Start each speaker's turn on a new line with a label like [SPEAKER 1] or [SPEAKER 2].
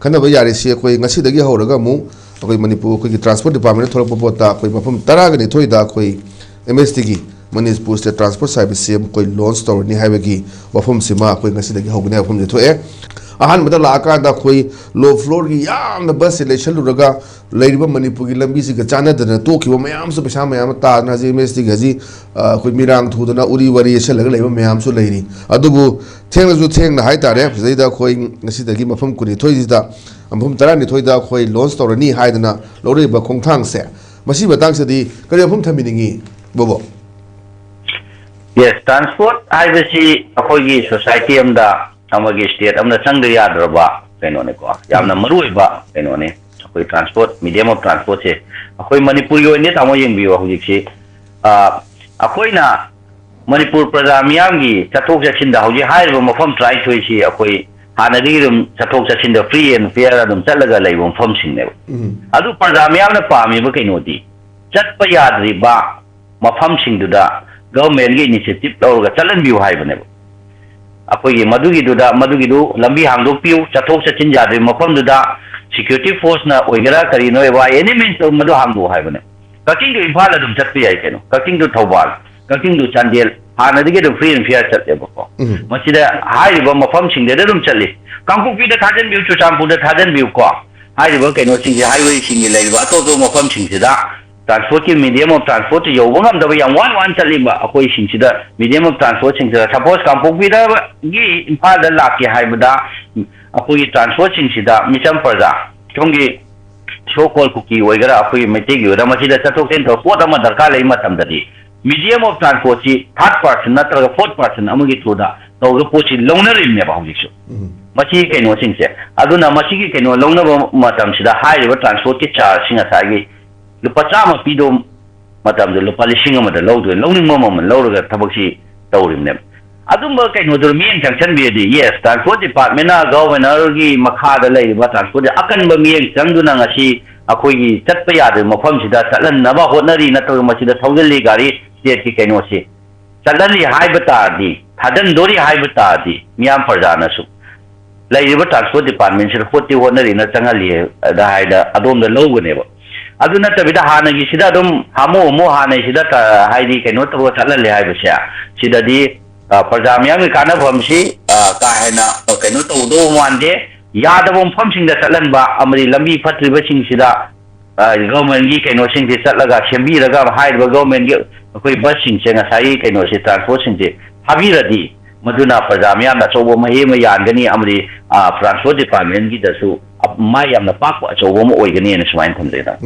[SPEAKER 1] खनब यारिसी अखोई ngasi हौरगा मु अखोई मणिपुर अखोई ट्रांसपोर्ट डिपार्टमेंट थोरक पोता अखोई मफम तरागनि थोइदा अखोई MST की मणिपुर स्टेट ट्रांसपोर्ट सर्विस से कोई लॉन्च तौरनी हाइवेगी वफम सिमा अखोई ngasi हौगने वफम थोए अहान मदा लाकादा अखोई लो फ्लोर की याम बस इलेक्शन लुरगा लेरिबा मणिपुर की लंबी से चानदना तोखिबा मयाम सु पैसा मयाम ताना जी MST गजी अखोई मिरांग थुदना उरी वरी सेलगा लेबा मयाम सु लेरी अदुबु थेंगजु थेंगना हाइतारे फजैदा अखोई ngasi मफम कुनि थोइदा अमफम तरानि थोइदा अखोई लॉन्च तौरनी हाइदना लोरिबा खोंथांग से मसी बतांग सदी करि अफम थमिनिंगी बोबो
[SPEAKER 2] Yes, transport हाइबसी अखोई सोसाइटी अमदा अमगी स्टेट अमदा संग यादरबा कैनोने को यामना मरुइबा कैनोने अखोई ट्रांसपोर्ट मीडियम ऑफ ट्रांसपोर्ट से अखोई मणिपुर यो ने तामो यंगबियो हुजिकसे अखोइना मणिपुर प्रजा मियामगी चथोक चसिंदा हुजि हाइबो मफम ट्राई थोइसी अखोई हानदी रुम चथोक चसिंदा फ्री एंड फेयर अदुम चलगा लेबो मफम सिंगने अदु प्रजा मियामना पामीबो कैनोदी चटपा याद्रिबा मफम सिंगदुदा गवर्नमेंट की इनिशिएटिव लौरगा चलनबियो हाइबनेबो अखोई मदुगिदु लंबी हांगदोपियो चथोक चचिन याद्रि मफमदुदा सिक्योरिटी फोर्स ना ओइगरा करिनो एवा एनी मीन्स मदु हांगदो हाइबने ककिंग दु इम्फाल अदुम चटपि याइ केनो ककिंग दु थौबाल ककिंग दु चांदेल हानदिगे दु फ्री एंड फेयर चलेबको मसिदा हाइबो मफम सिंगदे दुम चली कांगपुपीदा थाजन बिउ चुचामपुदा थाजन बिउ को हाइबो केनो सिंगे हाईवे सिंगे लेबा तो मफम सिंगसिदा ट्रांसपोर्ट की मीडियम ऑफ ट्रांसपोर्ट योगम दब याम वन चलीबा अखोई सिंगसिदा मीडियम ऑफ ट्रांसपोर्ट सिंगसिदा सपोज कांगपुपीदा गी इम्फाल दा लाके हाइबदा अखोई ट्रांसपोर्ट सिंगसिदा मिचम प्रजा चोंगी शो कॉल कुकी ओइगरा अखोई मेटेगी ओदा मसिदा चथोक सेन पोट अमा दरकार लेइ मतमददी मीडियम ऑफ ट्रांसपोर्ट ची थर्ड पर्सन नत्रगा फोर्थ पर्सन अमगी थ्रुदा तौगा पोची लौनरिने बा हुजिसु मसी केनो सिंगसे अदुना मसी की केनो लौनबा मतमसिदा हाइबा ट्रांसपोर्ट की चार्ज सिंग असागी लुपा चामा पीदो मतमदे लुपा लिसिंग अमदा लौदो लौनिंग ममम लौरगा थबकसी तौरिमने अदुम केनो दो मियन जंक्शन बिदी यस ट्रांसपोर्ट डिपार्टमेंट गवर्नर की मखादा लेबा ट्रांसपोर्ट अकन मियन चंगदुना ngasi अखोई चटपा यादे मफम सिदा चलनबा होनरी नत्र मसिदा थौजली गाड़ी स्टेट की केनो से चलनली हाइबतादी थादन दोरी हाइबतादी मियाम प्रजानसु लेबा ट्रांसपोर्ट डिपार्टमेंट से होती होनरी न चंगली दा हाइदा अदोम द लौगनेबा अदु नतबिदा हानगी सिदा अदुम हामो मो हानै सिदा हाइदी केनो तो चलनले हाइबसे सिदादी प्रजा मियाम की कानफमसी का हेना केनो तौदो मानदे यादबो मफमसिंग चलनबा अमरी लंबी फत्रिबा सिंगसिदा गवर्नमेंट की केनो सिंग चलगा सेंबीरगा हाइबा गवर्नमेंट की अखोई बस सिंग से ngасai केनो से ट्रांसपोर्ट सिंग से हाबीरदी मदुना प्रजा मियाम अचौबो महे म यानगनी अमरी ट्रांसपोर्ट डिपार्टमेंट की दसु माय यामना पाक अचौबो म ओइगनी ने सुमाइन थमदेदा